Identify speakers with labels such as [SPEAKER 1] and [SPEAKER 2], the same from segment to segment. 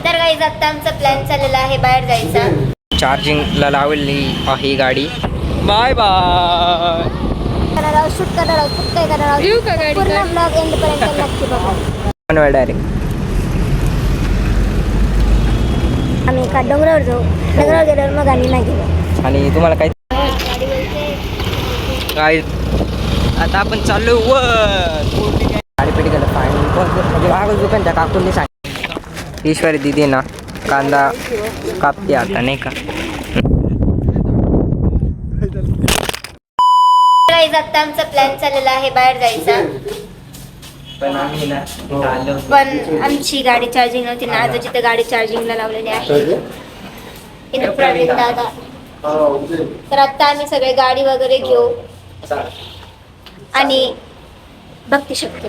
[SPEAKER 1] तर गाईज आता आमचा प्लॅन चाललेला आहे बाहेर जायचा.
[SPEAKER 2] चार्जिंगला लावली आहे गाडी. Bye bye.
[SPEAKER 1] शूट करणार आहोत, खूप काही करणार आहोत. पूर्ण ब्लॉग एंड पर्यंत नक्की बघा.
[SPEAKER 2] डायरेक्ट
[SPEAKER 1] आम्ही एका डोंगरावर जाऊ. डोंगरावर गेल्यावर मग आम्ही नाही गेलो.
[SPEAKER 2] आणि तुम्हाला काय काय आता आपण चाललो वर. गाडी पेटी गेलं फायनल म्हणजे मागं दुकान त्या काकूंनी सांगितलं ईश्वरी दिदी ना कांदा कापते आता नाही का.
[SPEAKER 1] आता आमचा प्लॅन चाललेला आहे बाहेर जायचा. पण आमची गाडी चार्जिंग नव्हती ना. आज जिथे गाडी चार्जिंगला लावलेली आहे इथे प्रवीण दादा. तर आता आम्ही सगळे गाडी वगैरे घेऊ आणि भक्ती शक्ती.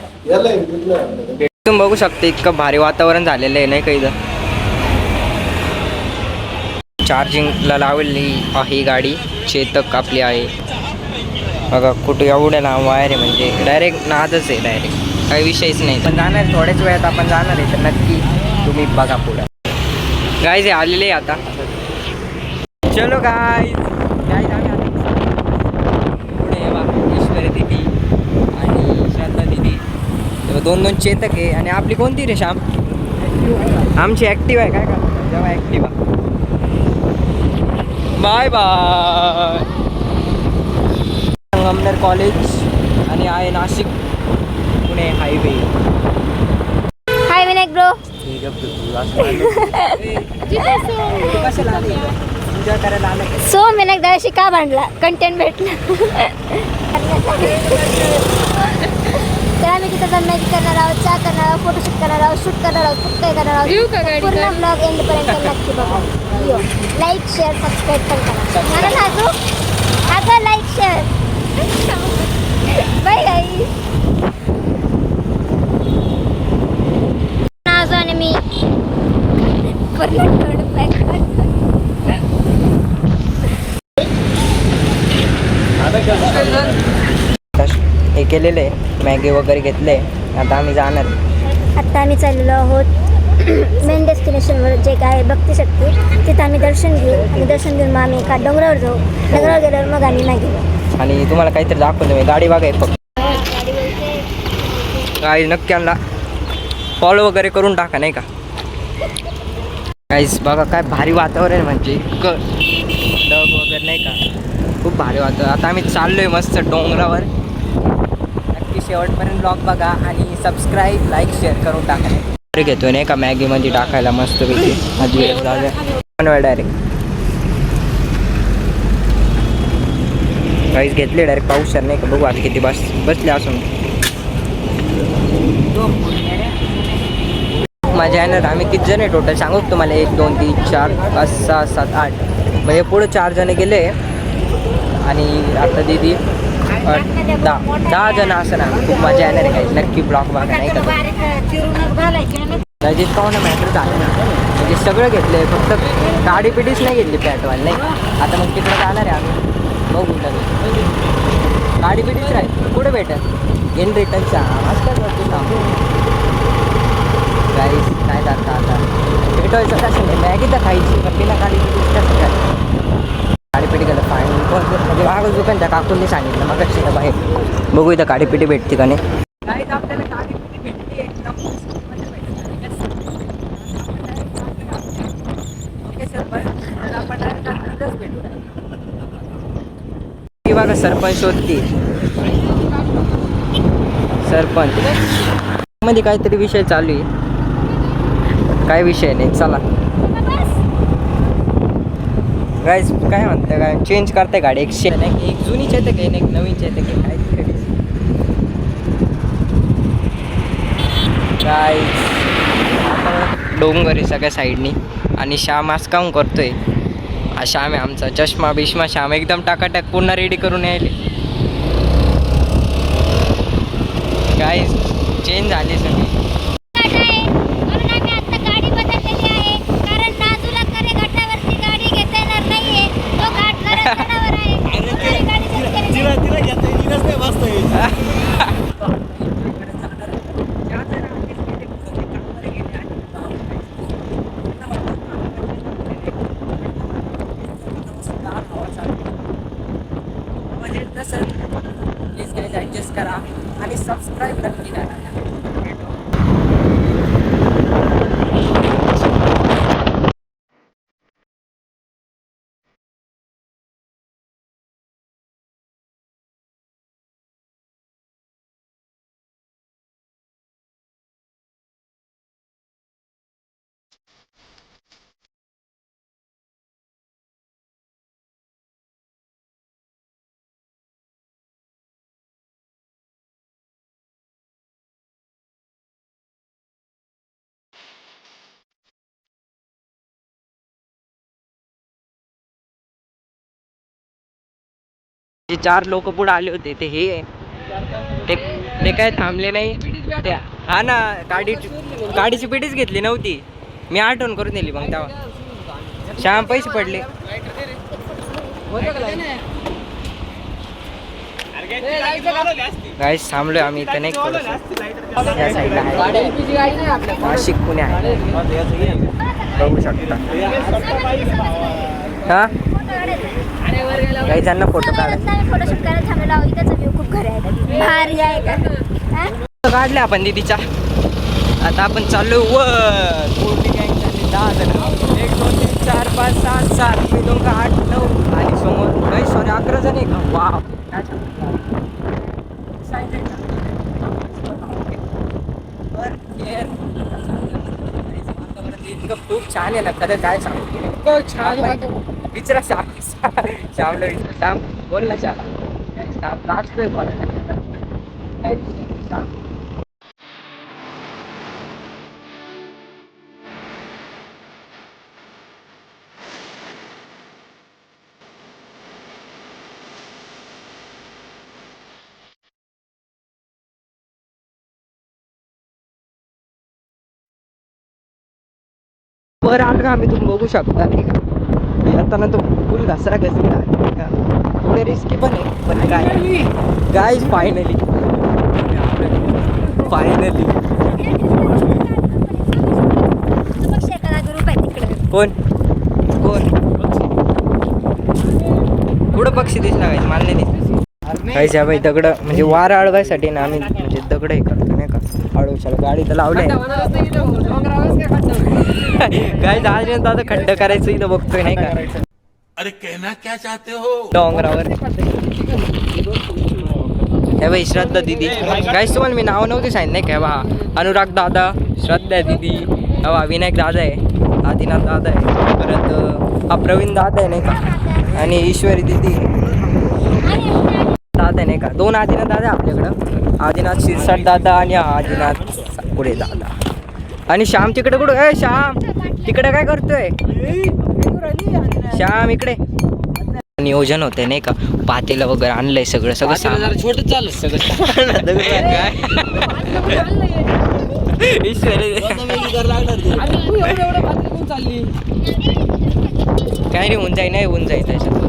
[SPEAKER 2] तुम्ही बघू शकता इतकं भारी वातावरण झालेलं आहे नाही का. इथं चार्जिंगला लावली आहे गाडी चेतक आपली आहे बघा. कुठे एवढ्या लांब वायर आहे म्हणजे डायरेक्ट नादच आहे. डायरेक्ट काही विषयच नाही. पण जाणार थोड्याच वेळात आपण जाणार आहे तर नक्की तुम्ही बघा पुढे. गाईज आलेले आता. चलो गाईज गाईज आम्ही पुढे बा ईश्वरी दिदी आणि श्रद्धा दिदी. दोन दोन चेतक आहे आणि आपली कोणती रे श्याम. आमची ॲक्टिव्ह आहे. काय का जेव्हा active. Bye bye. Sangamner college आणि आहे Nashik Pune highway.
[SPEAKER 1] Hi Vinayak bro.
[SPEAKER 2] Enjoy करायला आलं.
[SPEAKER 1] सो विनायक दादाशी का भांडला. कंटेंट भेटला. तर आम्ही तिथं जाऊन मॅगी करणार आहोत, चहा करणार आहोत, फोटोशूट करणार आहोत, शूट करणार आहोत, खूप काही करणार आहोत. पूर्ण ब्लॉग एंड पर्यंत नक्की बघा. लाईक शेअर सबस्क्राईब पण करा. मला नाजू अगं like share. Bye guys. Naju आणि मी
[SPEAKER 2] हे केलेलं आहे मॅगी वगैरे घेतले. आता आम्ही जाणार.
[SPEAKER 1] आता आम्ही चाललेलो आहोत मेन डेस्टिनेशनवर जे काय आहे भक्ती शक्ती. तिथं आम्ही दर्शन घेऊ आणि दर्शन घेऊन मग आम्ही एका डोंगरावर जाऊ. डोंगरावर गेल्यावर मग आम्ही नाही गेलो.
[SPEAKER 2] आणि तुम्हाला काहीतरी दाखवतो मी. गाडी बघाय फक्त. गाडी नक्की आणला फॉलो वगैरे करून टाका नाही का. काहीच बघा काय भारी वातावरण म्हणजे इतकं ढग वगैरे नाही का. खूप भारी वातावरण. आता आम्ही चाललोय मस्त डोंगरावर. नक्की शेवटपर्यंत ब्लॉग बघा आणि सबस्क्राईब लाईक शेअर करून टाका. घेतोय नाही का मॅगीमध्ये टाकायला मस्त पैकी. डायरेक्ट काहीच घेतले डायरेक्ट पाऊस नाही का. बघू आता किती बसले असून. माझ्या यानं आम्ही किती जण आहे टोटल सांगू तुम्हाला. 1 2 3 4 5 6 7 8 म्हणजे पुढे 4 जण गेले आणि आता दिदी 10 जण असं ना. खूप मजा येणार आहे. काही नक्की ब्लॉग बघा नाही का. डिस्काउंट मॅटर झालं ना म्हणजे सगळं घेतलं आहे. फक्त गाडी पिटीच नाही घेतली पॅटवाल नाही. आता मग तिकडं जाणार आहे आम्ही. बघू गाडी पिटीच राहील. कुठे भेटेल इन रिटर्नचा आजकाल वरती सांगू गाईस. काय जातं आता भेटायचं कसं नाही. मॅगी तर खायची पण तिला गाडी पिटीच कसं काय. गाडीपेटी गेलं फायनल म्हणजे मागं दुकान त्या काकूंनी सांगितलं मग कशी बाहेर. बघू इथं गाडीपेटी भेटते का नाही. आपल्याला गाडीपेटी भेटते बघा. सरपंच शोधते. सरपंच मध्ये काहीतरी विषय चालू आहे. काय विषय नाही. चला गाईज काय म्हणतं काय चेंज करते गाडी. एक जुनीच येते काय एक नवीनच येते की काय. गाईज डोंगर आहे सगळ्या साईडनी आणि श्याम आज काम करतोय. श्याम आहे आमचा. चष्मा बिष्मा श्याम एकदम टाकाटाक पूर्ण रेडी करून यायले. गाईज चेंज झाली सगळी. नसेल प्लीज गाईज ॲडजस्ट करा आणि सबस्क्राईब नक्की करा. जे 4 लोक पुढे आले होते ते हे ते काय थांबले नाही ते. हा ना, गाडीची पेटीच घेतली नव्हती मी, आठवण करून दिली मग तेव्हा. श्याम पैसे पडले. गाईस थांबलोय आम्ही इथं नाही, या साईडला नाशिक पुणे आहे, बघू शकता. हा काही जणांना फोटो काढायचा,
[SPEAKER 1] फोटोशूट करायला थांबलेलो आहोत. इथंच व्ह्यू खूप घर आहे, भारी आहे का?
[SPEAKER 2] काढले आपण दीदीच्या. आता आपण चाललो वर. पूर्ण गँग चालली 10 जण. 1 2 3 4 5 6 7 हे दोघं 8 9 आणि समोर काही सॉरी 11 जण आहे का? वाव खूप छान आहे ना खरं. काय सांगू छान विचारा श्यामला विचारा. श्याम बोल ना श्याम नाचतोय वर आलो आम्ही, तुम्ही बघू शकता नाही का. येताना तो फुल घसरा घसरा पुढे रिस्की पण आहे, पण काय गाईज फायनली कोण कोण पुढं पक्षी दिसला गाईज, मला नाही दिसली. गाईज या बाई दगड म्हणजे वारा अळवायसाठी ना आम्ही म्हणजे दगड हे करतो नाही का, अळूशाला गाडी तर लावले. गाईज आज दादा खड्ड करायचं इथं बघतोय नाही का.
[SPEAKER 3] अरे कहना क्या चाहते हो.
[SPEAKER 2] डोंगरावर हे बाई श्रद्धा दिदी. गाईज तुम्हाला मी नाव नव्हते सांगितलं नाही का. बा अनुराग दादा, श्रद्धा दिदी, हा विनायक दादा आहे, आदिनाथ दादा आहे, परत हा प्रवीण दादा आहे नाही का, आणि ईश्वरी दिदी दादा आहे नाही का. 2 आदिनाथ दादा आहे आपल्याकडं, आदिनाथ शिरसाट दादा आणि हा आदिनाथ पुढे दादा. आणि श्याम तिकडे कुठं आहे? श्याम तिकडे काय करतोय? श्याम इकडे नियोजन होते नाही का, पातेलं वगैरे आणलंय सगळं सगळं छोट चाललं सगळं. काय नाही होऊन जाईल, नाही होऊन जाईल त्याच्यात.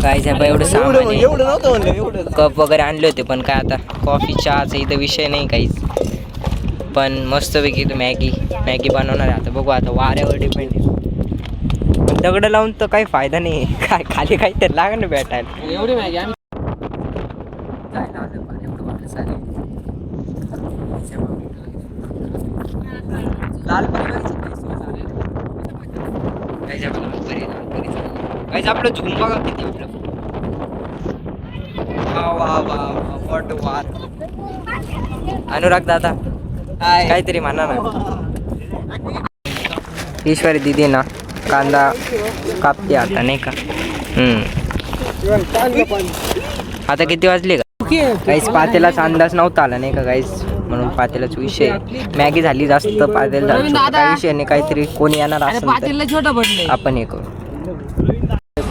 [SPEAKER 2] काय झालं एवढं सामान कप वगैरे आणले होते, पण काय आता कॉफी चहाचा इथं विषय नाही काहीच. पण मस्तपैकी तो मॅगी बनवणार आहे. आता बघू, आता वाऱ्यावर डिपेंड आहे. दगड लावून तर काही फायदा नाही, काय खाली काही तर लागणं भेटायला. एवढी मॅगी लाल आपलं झुम बघा किती आपलं. वा अनुराग दादा काहीतरी म्हणा ना. ईश्वरी दिदी ना कांदा कापते आता नाही का. आता किती वाजले का काहीच पातेलाच अंदाज नव्हता आला नाही का काहीच, म्हणून पातेलाच विषय. मॅगी झाली जास्त, पातेल झाली काही विषय नाही. काहीतरी कोणी येणार असेल आपण हे करू.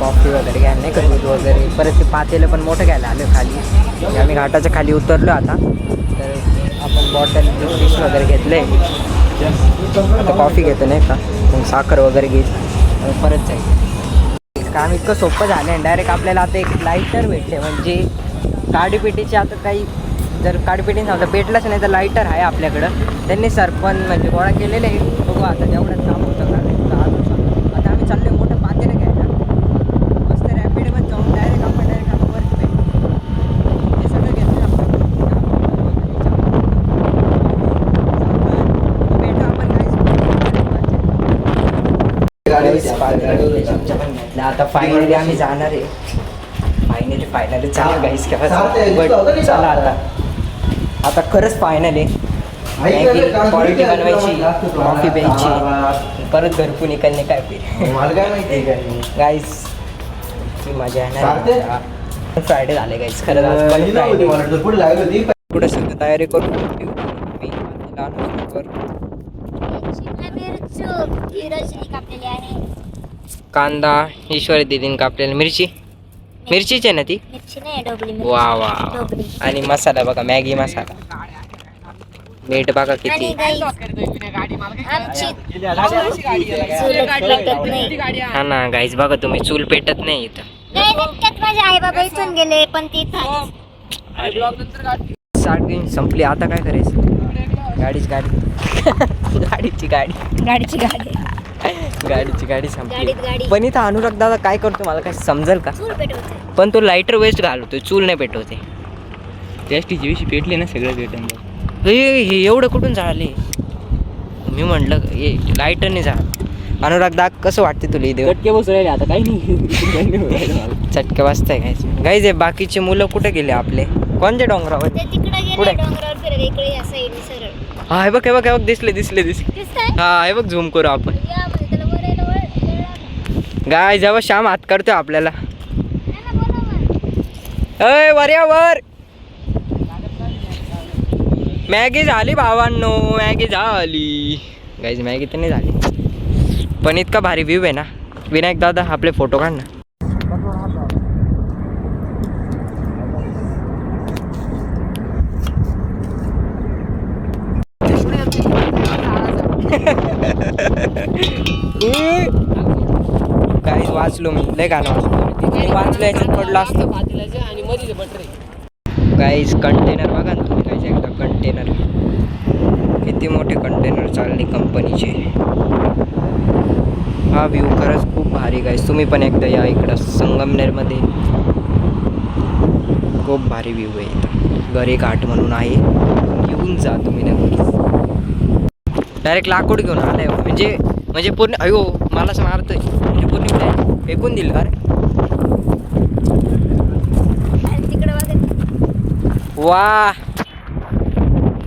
[SPEAKER 2] कॉफी वगैरे घ्या नाही का, दूध वगैरे. परत ते पातेलं पण मोठं घ्यायला आलं खाली. आम्ही घाटाच्या खाली उतरलो आता, तर आपण बॉटल डिश वगैरे घेतले. आता कॉफी घेतो नाही का, मग साखर वगैरे घेईल परत जाईल. काम इतकं सोपं झालं आहे. डायरेक्ट आपल्याला आता एक लाईटर भेटले, म्हणजे काडीपेटीचे आता काही जर काडीपेटी नव्हतं पेटलंच नाही तर लाईटर आहे आपल्याकडं. त्यांनी सरपण म्हणजे गोळा केलेले आहे. बघू आता तेवढंच काम होतं का. आता आम्ही चाललो मोठं पातेलं घ्यायला. गाईस आता फायनली आम्ही जाणार आहे. फायनली चला गाईस चला आता खरंच फायनल आहे. क्वालिटी बनवायची, कॉफी प्यायची, परत घरपून इकडने काय गाईस ती मजा येणार. फ्रायडे झाले गाईस खरंच. पुढे सगळं तयारी करून कांदा ईश्वरी दिदीने कापलेली मिरचीची आहे ना ती. वा वा. आणि मसाला बघा, मॅगी मसाला, मीठ बघा किती. हा ना गाईज बघा तुम्ही, चूल पेटत नाही इथं.
[SPEAKER 1] माझे आई बाबा इथून गेले पण ती
[SPEAKER 2] संपली. आता काय करायचं? गाडीची गाडी संपली. पण इथं अनुराग दादा काय करतो मला काय समजेल का? पण तो लायटर वेस्ट घालतोय, चूल नाही पेटवते.
[SPEAKER 4] टेस्टीची विषयी पेटली ना सगळं पेटून.
[SPEAKER 2] हे एवढं कुठून जाळले? मी म्हटलं हे लायटरने जा. अनुराग दाग कसं वाटते तुला इथे?
[SPEAKER 4] चटके बसू राहिले आता काही नाही.
[SPEAKER 2] चटके वाजताय गाईज. गाईज हे बाकीचे मुलं कुठे गेले आपले? कोणत्या डोंगरावर? पुढे. हा हे बघ दिसले. हा हे बघ, झूम करू आपण. गाय जेव्हा श्याम हात करतोय आपल्याला. अय वर मॅगी झाली भावांनो, मॅगी झाली. गाईज मॅगी तर नाही झाली, पण इतका भारी व्ह्यू आहे ना. विनायक दादा आपले फोटो काढ ना. गाईज वाचलो मी, लय गाणं वाचलो याच्यात पडलो असतो. गाईज कंटेनर बघा ना तुम्ही, गाईज एकदा कंटेनर, किती मोठे कंटेनर चालले कंपनीचे. हा व्ह्यू खरंच खूप भारी गाईज. तुम्ही पण एकदा या इकडं संगमनेरमध्ये, खूप भारी व्ह्यू आहे इथं. गरे घाट म्हणून आहे, येऊन जा तुम्ही नक्कीच. डायरेक्ट लाकूड घेऊन आलाय म्हणजे पूर्ण. अयो मला असं मारतोय म्हणजे पूर्ण फेकून दिलं. अरे वा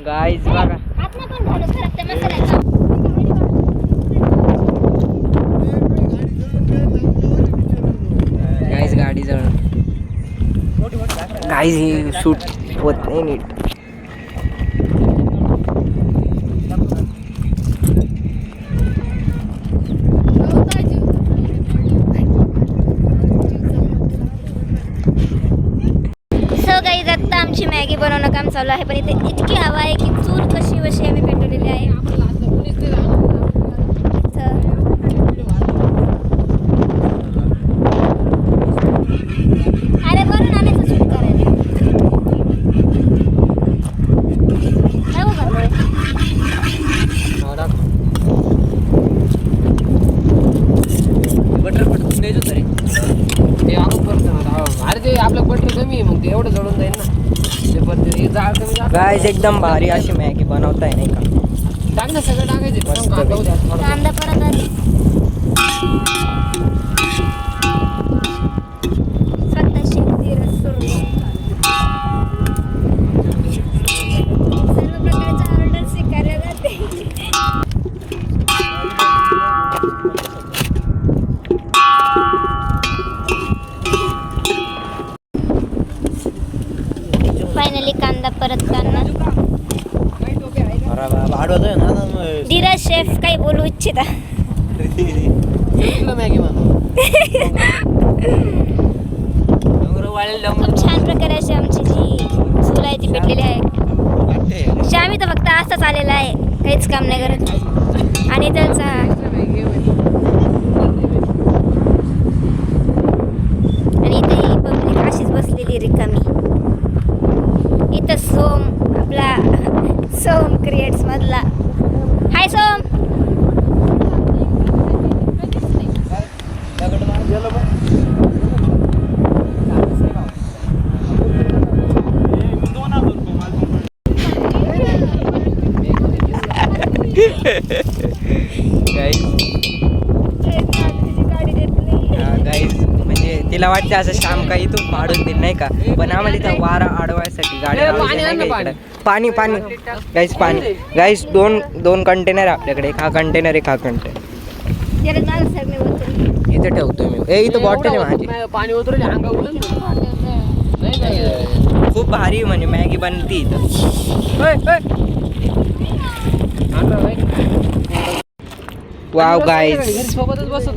[SPEAKER 2] गाईज बघा. गाईज गाडी जवळ गाईज ही शूट होत नाही नीट.
[SPEAKER 1] आमची मॅगी बनवणं काम चालू आहे, पण इथे इतकी हवा आहे की चूल कशी वशी आम्ही पेटवलेली आहे. अरे बरं आणायचं शूट करायला.
[SPEAKER 4] बटर पटकून द्यायचं तरी ते आपण करतो. अरे ते आपलं बटर कमी आहे, मग ते एवढं जळून जाईल ना.
[SPEAKER 2] गाईज एकदम भारी अशी मॅगी बनवताय नाही का?
[SPEAKER 4] टाक ना, सगळं टाकायचं.
[SPEAKER 1] कांदा परत आधी स्वतः शेती रसून सर्व प्रकारच्या ऑर्डर स्वीकारल्या जाते. फायनली कांदा परत करणार. धीरज शेफ काही बोलू इच्छिता? खूप छान प्रकारे अशी आमची जी चूल आहे ती पेटलेली आहे. श्यामी तर फक्त असाच आलेला आहे, काहीच काम नाही करत. आणि त्यांचा आणि इथे ही पब्लिक अशीच बसलेली रिकामी. इथं सोम आपला सोम क्रिएट्स मधला. हाय सोम.
[SPEAKER 2] गाईज म्हणजे तिला वाटतं असं श्याम काही तू पाडून देईल नाही का, पण आम्हाला इथं वारा अडवायसाठी गाड्या लावायच्या नाही का इकडं. पाणी पाणी गाईज पाणी. गाईज दोन कंटेनर आपल्याकडे, एक हा कंटेनर एक हा कंटेनर
[SPEAKER 1] जरा जागा सरणे होतं.
[SPEAKER 2] इथे ठेवतोय मी. इथं बॉटल आहे माझी.
[SPEAKER 4] पाणी उतरले अंगावर नाही नाही
[SPEAKER 2] खूप भारी म्हणजे मॅगी बनती इथं. वाव गाईज,
[SPEAKER 4] सोबतच बसतो.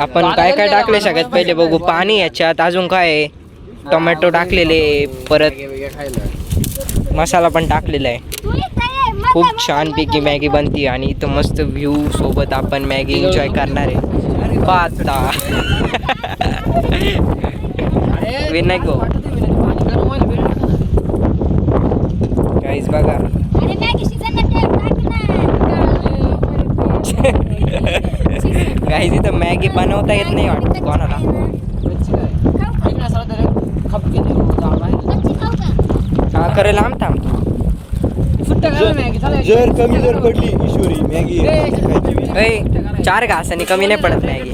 [SPEAKER 2] आपण काय काय टाकले सगळ्यात पहिले बघू. पाणी याच्यात, अजून काय आहे? टोमॅटो टाकलेले, परत मसाला पण टाकलेला आहे. खूप छानपैकी मॅगी बनती आणि इथं मस्त व्ह्यू सोबत आपण मॅगी एन्जॉय करणार आहे. पाहता विनायक गो गाईज बघा.
[SPEAKER 1] अरे मॅगी शिजन टाक ना.
[SPEAKER 2] गाईज इथं मॅगी बनवता येत नाही वाटतं कोणाला.
[SPEAKER 1] कच्ची खाऊ का?
[SPEAKER 2] हा खरं लांब थांबतो.
[SPEAKER 5] जर कमी जर पडली ईश्वरी मॅगी खायची.
[SPEAKER 2] 4 घासांनी कमी नाही पडत मॅगी.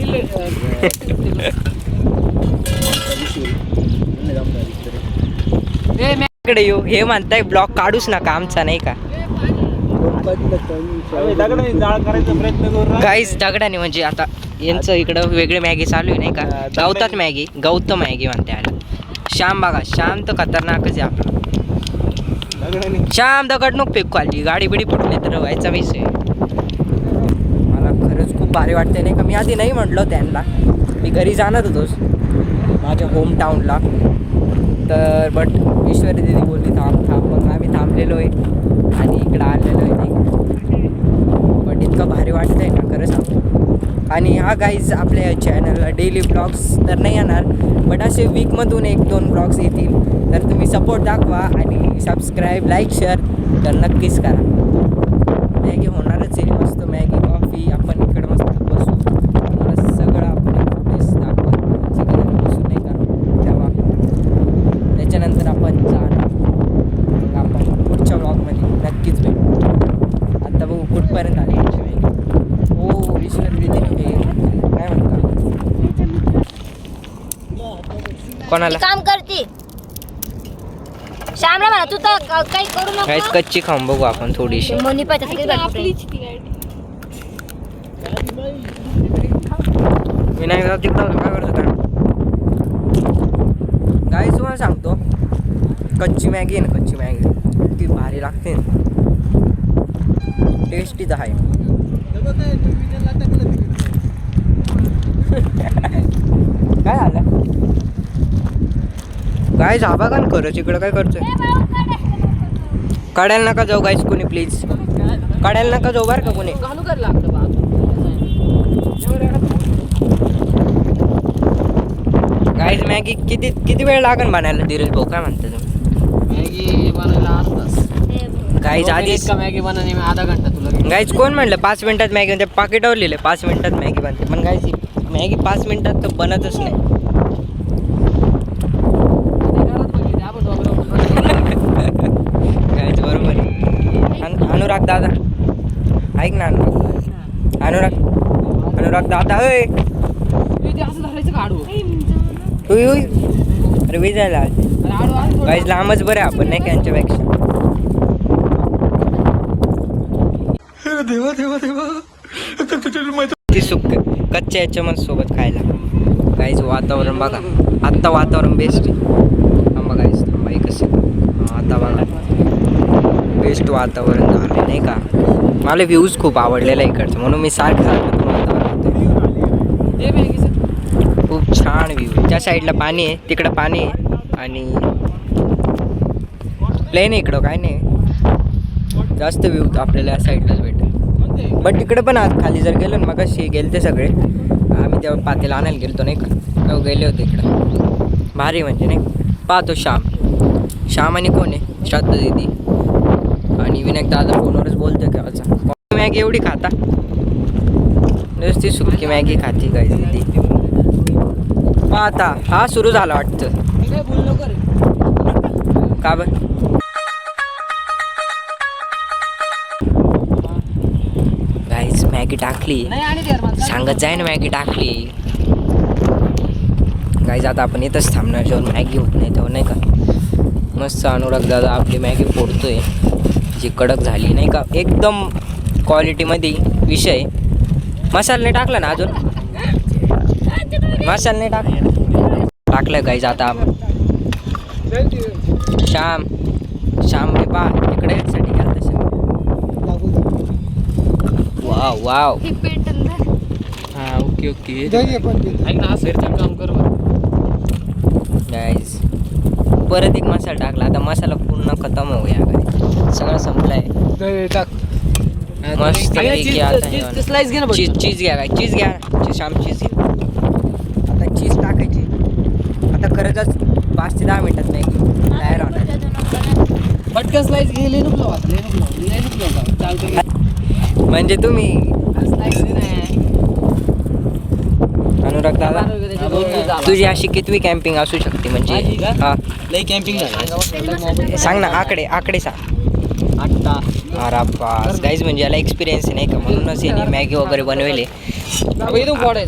[SPEAKER 2] इकडे येऊ हे म्हणताय ब्लॉग काढूच नका आमचा नाही का.
[SPEAKER 5] करायचा प्रयत्न करू.
[SPEAKER 2] गाईस दगडाने म्हणजे आता यांचं इकडं वेगळी मॅगी चालू आहे नाही का. गवतात मॅगी, गौत मॅगी म्हणते आला. श्याम बघा, श्याम तर खतरनाकच आहे आपला. श्याम दगड नको फेकू आली, गाडी बिडी फुटली तर व्हायचा विषय. मला खरंच खूप भारी वाटते नाही का. मी आधी नाही म्हटलं त्यांना, मी घरी जाणार होतोच माझ्या होम टाऊनला, तर बट ईश्वरी दिदी बोलली थांब थांब, मग आम्ही थांबलेलो आहे आणि इकडं आलेलो आहे नाही का. बट इतकं भारी वाटतंय ना खरं सांगू. आणि हा गाईज आपल्या चॅनलला डेली ब्लॉग्स तर नाही येणार, बट असे वीकमधून 1-2 ब्लॉग्स येतील. तर तुम्ही सपोर्ट दाखवा आणि सबस्क्राईब, लाईक, शेअर तर नक्कीच करा. मॅगी होणारच आहे, मस्त मॅगी कॉफी. आपण इकडं मस्त बसू, तुम्हाला सगळं आपण बेस्ट दाखवू, सगळं बसून नाही का. तेव्हा त्याच्यानंतर आपण जाणार, मग आपण पुढच्या ब्लॉगमध्ये नक्कीच भेटू. आता बघू कुठपर्यंत आली याची मॅगी. हो ईश्वर दिदी हे काय म्हणता कोणाला
[SPEAKER 1] काम करते श्यामला म्हणा तू तर काही करू
[SPEAKER 2] गाईस.
[SPEAKER 1] नको.
[SPEAKER 2] कच्ची खाऊन बघू आपण थोडीशी.
[SPEAKER 1] मोनी पाहिजे
[SPEAKER 2] विनायक तिकडं काय करत होता गाईस. तुम्हाला सांगतो कच्ची मॅगी आहे ना, कच्ची मॅगी ती भारी लागते, टेस्टी तर आहे. काय झालं गाईस. हा बघा ना खरंच इकडं काय करतोय. काढायला नका जाऊ गाईस कोणी, प्लीज काढायला नका जाऊ बरं का कोणी.
[SPEAKER 4] घालू कर लागतं बा.
[SPEAKER 2] गाईस मॅगी किती वेळ लागेल बनायला धीरज भाऊ, काय म्हणता तुम्ही.
[SPEAKER 4] मॅगी बनवायला अर्धा तास.
[SPEAKER 2] गाईज आधीच
[SPEAKER 4] का मॅगी बनवणे मी आधा घंटा तुला.
[SPEAKER 2] गाईज कोण म्हणलं 5 मिनिटात मॅगी बनते. पाकिटावर लिहिले 5 मिनिटात मॅगी बनते, पण गाईज मॅगी 5 मिनिटात तर बनतच नाही. गाईज बरोबर आहे. अनुराग दादा ऐक ना, अनुराग दादा अय
[SPEAKER 4] असं धरायचं का आडू.
[SPEAKER 2] अरे विजायला गाईज लांबच बरं आपण नाही का यांच्यापेक्षा. ती सुक कच्च्या याच्यामध्ये सोबत खायला. गाईज वातावरण बघा, आत्ता वातावरण बेस्ट आहे. थांबा गाईज, थांबा एकच आता बघा बेस्ट वातावरण झालं नाही का. मला व्ह्यूज खूप आवडलेला आहे इकडचं, म्हणून मी सारखं खूप छान व्ह्यू आहे. त्या साईडला पाणी आहे, तिकडं पाणी आहे आणि प्लेन आहे इकडं, काय नाही जास्त व्ह्यू आपल्याला या साईडलाच भेटेल. बट तिकडे पण आज खाली जर गेलो ना, मग अशी गेले ते सगळे आम्ही तेव्हा पातेला आणायला गेलतो नाही का, तेव्हा गेले होते इकडं. भारी म्हणजे नाही पाहतो. श्याम आणि कोण आहे, श्रद्धा दीदी आणि विनायक दादा फोनवरच बोलतोय का वाचा. मॅगी एवढी खाता नुसती सुकी मॅगी खाती काय दीदी. आता हा सुरू झाला वाटतं का बरं. गाईस मॅगी टाकली, सांगत जाय ना मॅगी टाकली. गाईज आता आपण इथंच थांबणार जेव्हा मॅगी होत नाही तेव्हा नाही का. मस्त अनुराग दादा आपली मॅगी फोडतोय जी कडक झाली नाही का एकदम क्वालिटीमध्ये विषय. मसाला नाही टाकला ना अजून, मसाला नाही टाकलं गाईज आता आपण. श्याम रे बा इकडे साठी गेला तसे. वाव वाव
[SPEAKER 1] हे पेटन धर.
[SPEAKER 4] हा ओके ऐक ना असं काम कर
[SPEAKER 2] गाईज. परत एक मसाला टाकला, आता मसाला पूर्ण खतम होऊया गाईज, सगळं संपलाय.
[SPEAKER 4] टाक
[SPEAKER 2] मस्त
[SPEAKER 4] स्लाइस घे ना
[SPEAKER 2] चीज घ्या काय, चीज घ्या श्याम, चीज घ्या. आता चीज टाकायची. आता खरंच 5 ते 10 मिनिटात नाही तयार होणार.
[SPEAKER 4] पटकन स्लाइस घे. ले नको चालतं.
[SPEAKER 2] म्हणजे तुम्ही
[SPEAKER 4] स्लाइस नाही
[SPEAKER 2] अनुराग दादा तुझी अशी कितवी कॅम्पिंग असू शकते म्हणजे. हा
[SPEAKER 4] लई कॅम्पिंग झालं.
[SPEAKER 2] सांग ना आकडे सांग.
[SPEAKER 4] 8
[SPEAKER 2] अरे बास गाईज, म्हणजे याला एक्सपिरियन्स नाही का म्हणूनच याने मॅगी वगैरे बनवले.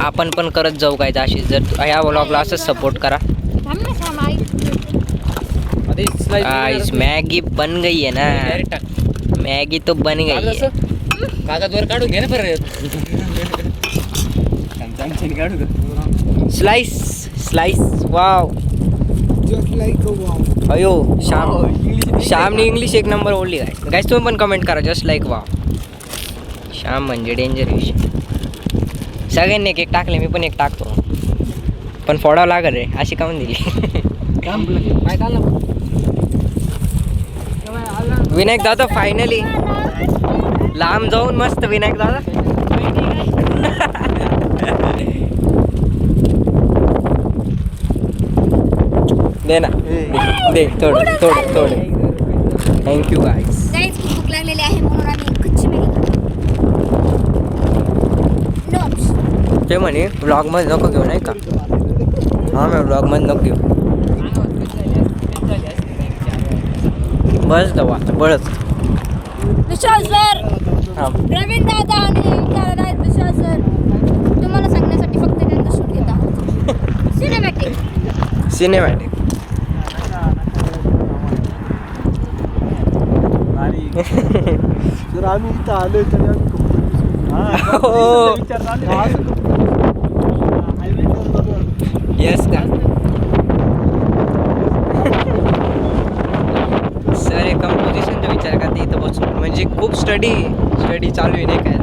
[SPEAKER 2] आपण पण करत जाऊ काय अशी. जर ह्या व्लॉगला असंच सपोर्ट करा. गाइस मैगी बन गई है ना, मैगी तो बन गई है.
[SPEAKER 4] कागदवर काढून घे ना परत.
[SPEAKER 2] Slice wow. अयो श्यामने इंग्लिश एक नंबर बोलली काय. गाइस तुम्ही पण कमेंट करा जस्ट लाईक वाव. श्याम म्हणजे डेंजर विषय. सगळ्यांनी एक टाकले, मी पण एक टाकतो, पण फोडावं लागल रे. अशी कामून दिली. विनायक दादा फायनली लांब जाऊन मस्त. विनायक दादा दे ना, दे थोडं. थँक्यू गाईस.
[SPEAKER 1] गाईज खूप भूक लागलेली आहे म्हणून आम्ही कच्ची मॅगी खातो.
[SPEAKER 2] ते म्हणे व्लॉगमध्ये नको घेऊ नाही का. हां मॅम व्लॉगमध्ये नको घेऊ. बस दवा बळच.
[SPEAKER 1] विशाल सर,
[SPEAKER 2] हां
[SPEAKER 1] प्रवीण दादा आणि विशाल सर तुम्हाला सांगण्यासाठी फक्त त्यांचा शूट घेत आहोत.
[SPEAKER 2] सिनेमॅटिक.
[SPEAKER 5] जर आम्ही इथं आलोय तरी
[SPEAKER 2] येस का सर. हे कंपोजिशनचा विचार का ते इथं बसून म्हणजे खूप स्टडी चालू आहे नाही काय.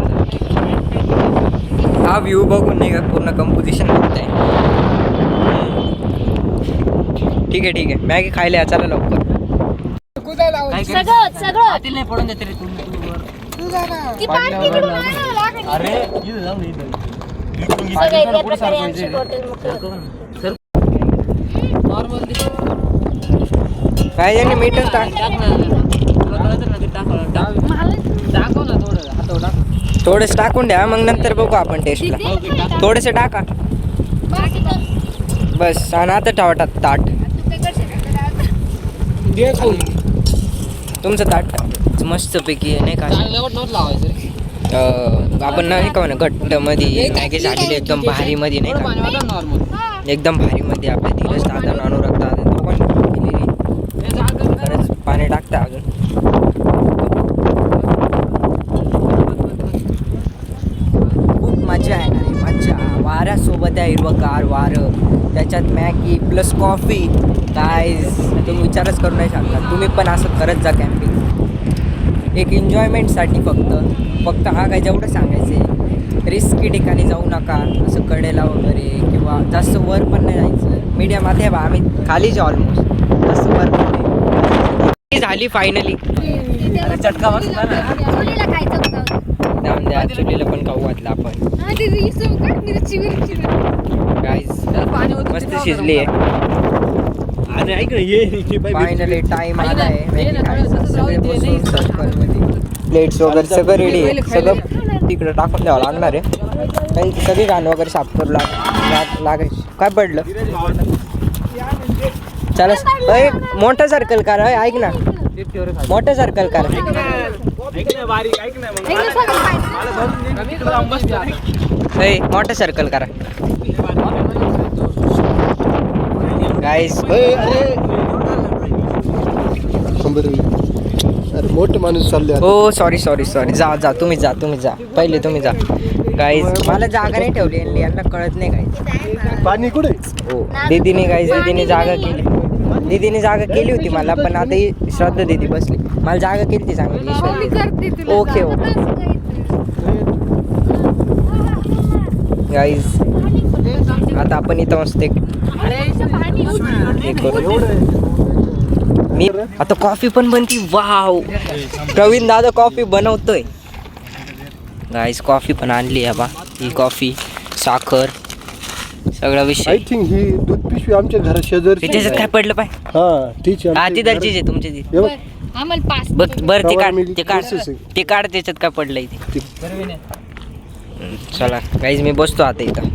[SPEAKER 2] हा व्ह्यू बघून नाही का पूर्ण कंपोजिशन बघताय. ठीक आहे मॅगी खायला या, चला लवकर.
[SPEAKER 1] सगळं
[SPEAKER 4] नाही पडून देते रे तू.
[SPEAKER 1] ती पार्टी करून आणावं लागेल.
[SPEAKER 4] अरे इथं जाऊन इथं.
[SPEAKER 1] सगळे त्या प्रकारे आमची हॉटेल मोकळं.
[SPEAKER 4] नॉर्मल
[SPEAKER 2] काय यांनी मीठच टाक.
[SPEAKER 4] टाकव ना थोडं हातावर टाक.
[SPEAKER 2] थोडंसं टाकून द्या, मग नंतर बघू आपण टेस्टला. थोडंसं टाका बस. आणि आता ठेवा ताट. तुमचं ताट मस्तपैकी नाही का. आपण नाही का म्हणा घट्टमध्ये मॅगी झालेली एकदम भारीमध्ये नाही का. एकदम भारीमध्ये आपल्या दिलंच दादा अनुराग दादा दोघांनी केलेली. खरंच पाणी टाकतं अजून. खूप मजा आहे ना रे, मजा. वाऱ्यासोबत आहे हिरवंगार वारं, त्याच्यात मॅगी प्लस कॉफी. गाईज तुम्ही विचारच करू नाही शकता. तुम्ही पण असं करत जा कॅम्पिंग. एक एन्जॉयमेंटसाठी फक्त हा काय जेवढं सांगायचं आहे. रिस्की ठिकाणी जाऊ नका, असं कडेला वगैरे, किंवा जास्त वर पण नाही जायचं. मीडियममध्ये बा आम्ही खालीच ऑलमोस्ट, जास्त वर पण नाही. झाली फायनली.
[SPEAKER 4] चटका बसला ना.
[SPEAKER 2] जाऊन द्या, चुलीला पण खाऊ घातलं आपण. गाईज मस्त शिजली आहे.
[SPEAKER 5] आणि ऐक ना ये
[SPEAKER 2] फायनली टाइम आला आहे. प्लेट्स वगैरे सगळं रेडी आहे. सगळं तिकडं टाकून द्यावं लागणार आहे. काही सगळी गाणं वगैरे साफ करू लागायची. काय पडलं चला. मोठं सर्कल करा. ऐक ना, मोठं सर्कल करा. मोठं सर्कल करा. गाईज
[SPEAKER 5] अरे मोठं माणूस चालले
[SPEAKER 2] हो सॉरी जा तुम्ही जा पहिले तुम्ही जा गाईज मला जागा नाही ठेवली यांना कळत नाही गाईज
[SPEAKER 5] पाणी कुठे
[SPEAKER 2] हो दीदीने जागा केली होती मला पण आता ही श्रद्धा दीदी बसली मला जागा केली ती चांगली ओके गाईज आता आपण इथं मस्त मी आता कॉफी पण बनती वाव प्रवीण दादा कॉफी बनवतोय गाईज कॉफी पण आणली आहे बा ही कॉफी साखर सगळा विषय
[SPEAKER 5] आय थिंक ही दूध पिशवी आमच्या घरा शेजारी
[SPEAKER 2] त्याच्यात काय पडलं पाय
[SPEAKER 5] हा तीच
[SPEAKER 2] हा ती दर्जीच आहे तुमची ती
[SPEAKER 1] आम्हाला पास
[SPEAKER 2] बर ते काढ
[SPEAKER 5] Power
[SPEAKER 2] ते काढ
[SPEAKER 5] processing.
[SPEAKER 2] ते काढ त्याच्यात काय पडलंय ते चला गाईज मी बसतो आता इथं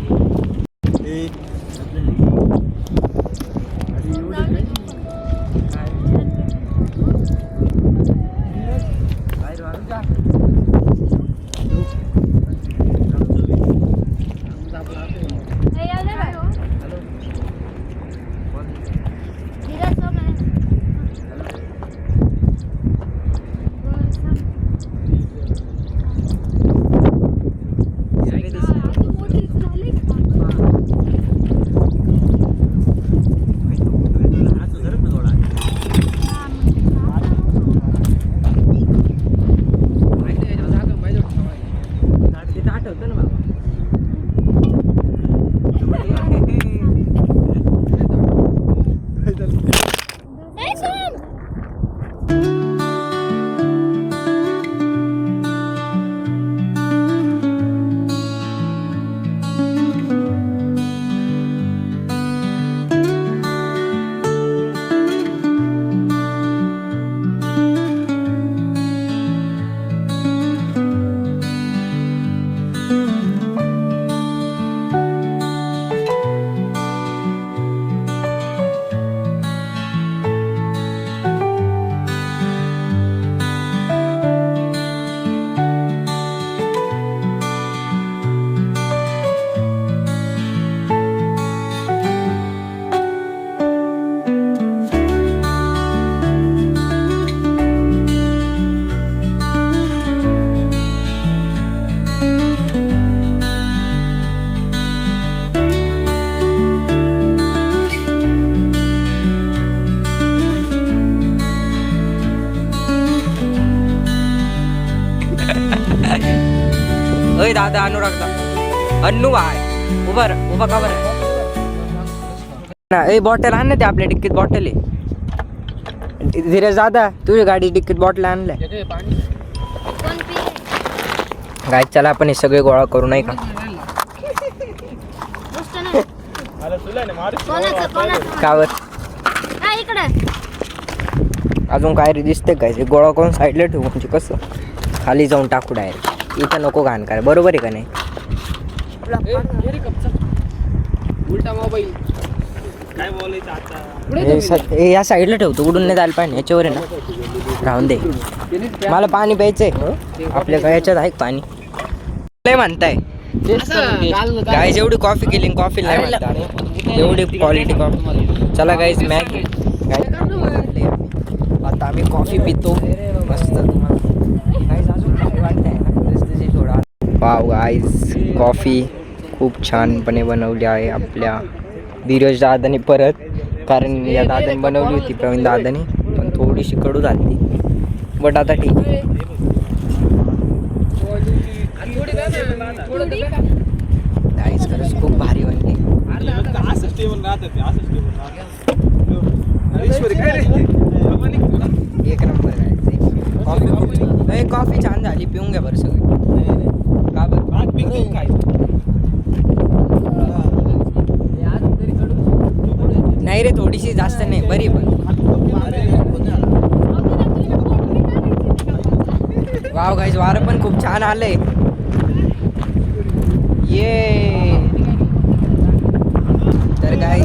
[SPEAKER 2] अय दादा अनुराग दादा अन्नू भाई उभा का बरं ना ए बॉटल आण ना ते आपल्या डिक्कीत बॉटल आहे धीरज दादा तुझ्या गाडी डिक्कीत बॉटल आणलाय गाय चला आपण हे सगळे गोळा करू नाही का कावर अजून काय रे दिसते काय ते गोळा करून साईडला ठेवू म्हणजे कसं खाली जाऊन टाकू डायरेक्ट इथं नको घाण काय बरोबर आहे का नाही
[SPEAKER 4] उलटा मोबाईल
[SPEAKER 2] या साईडला ठेवतो उडून नाही जायला पाहिजे याच्यावर आहे ना राहून दे मला पाणी प्यायचंय आपल्या याच्यात आहे पाणी नाही म्हणताय काय जेवढी कॉफी केली कॉफी नाही म्हणतात एवढी क्वालिटी कॉफी चला गाईज मॅगी आता आम्ही कॉफी पितो मस्त गाईज अजून काय वाटतंय थोडा वाव गाईज कॉफी खूप छानपणे बनवली आहे आपल्या धीरज दादाने परत कारण या दादाने बनवली होती प्रवीण दादाने पण थोडीशी कडू झाली बट आता ठीक आहे गाईज खरंच खूप भारी बनली एक नंबर कॉफी कॉफी छान झाली पिऊन घ्या बरं सगळं का बरं नाही रे थोडीशी जास्त नाही बरी पण वाव गाईज वारं पण खूप छान आलंय ये तर गाईज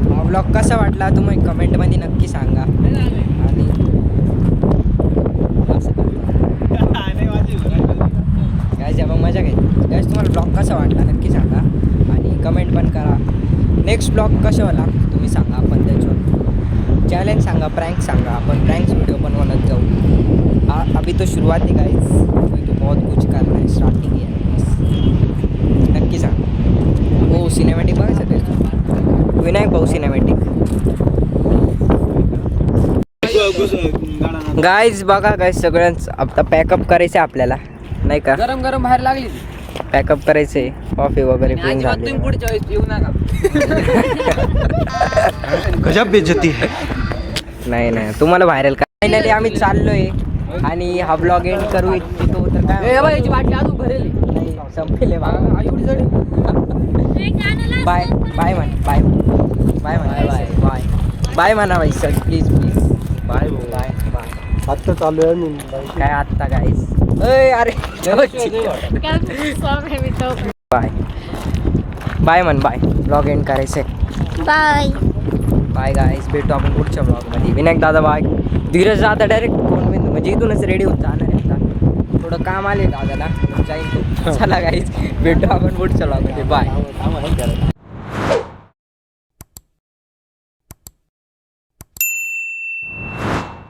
[SPEAKER 2] हा व्लॉग कसा वाटला तुम्ही कमेंटमध्ये नक्की सांगा आणि गाईज मग मजा घ्यायची गाईज तुम्हाला व्लॉग कसा वाटला नक्की सांगा आणि कमेंट पण करा नेक्स्ट ब्लॉग कशावर लागतो तुम्ही सांगा, आपण त्याच्यावर चॅलेंज सांगा, प्रँक सांगा, आपण प्रँक्स व्हिडिओ बनवत जाऊ. अभी तो शुरुआत है गाइस, अभी तो बहुत कुछ करना है, स्टार्टिंग है बस. नक्की सांग. हो सिनेमॅटिक बघायचं ते विनायक भाऊ सिनेमॅटिक. गाईज बघा काय सगळ्यांच आता पॅकअप करायचं आहे आपल्याला, नाही का?
[SPEAKER 4] गरम गरम बाहेर लागली.
[SPEAKER 2] पॅकअप करायचंय, कॉफी वगैरे पिऊन झाले.
[SPEAKER 4] तुम्ही पुढच्या वेळेस येऊ नका.
[SPEAKER 5] गजब बेइज्जती है.
[SPEAKER 2] नाही नाही तुम्हाला व्हायरल का. फायनली आम्ही चाललोय आणि हा ब्लॉग एंड करू इच्छितो तर काय
[SPEAKER 4] याची बाटली अजून भरेल आहे.
[SPEAKER 2] नाही, संपेल आहे बाबा.
[SPEAKER 4] एवढी जड आहे.
[SPEAKER 2] बाय बाय म्हण, बाय बाय म्हण, बाय बाय बाय म्हणा भाई sir, please please bye bye bye.
[SPEAKER 5] आत्ता चालू आहे मी.
[SPEAKER 2] काय आत्ता गाईस. अरे बाय बाय म्हण, बाय. ब्लॉग एंड करायचंय.
[SPEAKER 1] बाय.
[SPEAKER 2] बाय गाईस, भेटू आपण पुढच्या ब्लॉगमध्ये. विनायक दादा बाय. धीरज दादा डायरेक्ट फोन म्हणजे इथूनच रेडी होत जाणार आहे आता. थोडं काम आले दादाला, जाईल. चला गाईस, भेटू आपण पुढच्या ब्लॉगमध्ये. बाय.